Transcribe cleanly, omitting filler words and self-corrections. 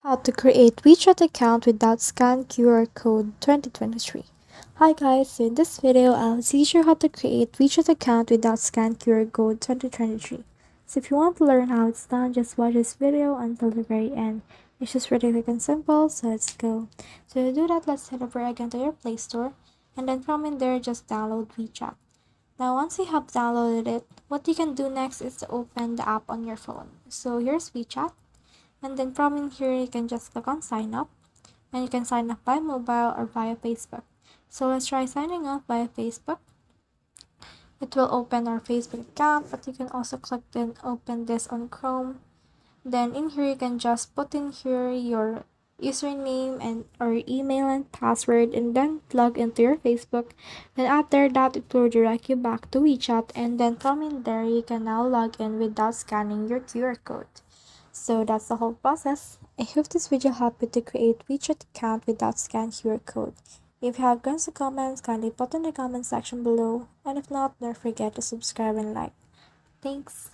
How to create WeChat account without scan QR code 2023. Hi guys, so in this video I'll teach you how to create WeChat account without scan QR code 2023. So if you want to learn how it's done, just watch this video until the very end. It's just really quick and simple, so let's go. So to do that, let's head over again to your Play Store, and then from in there just download WeChat. Now once you have downloaded it, what you can do next is to open the app on your phone. So here's WeChat. And then from in here, you can just click on sign up, and you can sign up by mobile or via Facebook. So let's try signing up via Facebook. It will open our Facebook account, but you can also click and open this on Chrome. Then in here, you can just put in here your username and or email and password, and then log into your Facebook. Then after that, it will direct you back to WeChat, and then from in there, you can now log in without scanning your QR code. So that's the whole process. I hope this video helped you to create WeChat account without scan QR code. If you have questions or comments, kindly put in the comment section below. And if not, don't forget to subscribe and like. Thanks.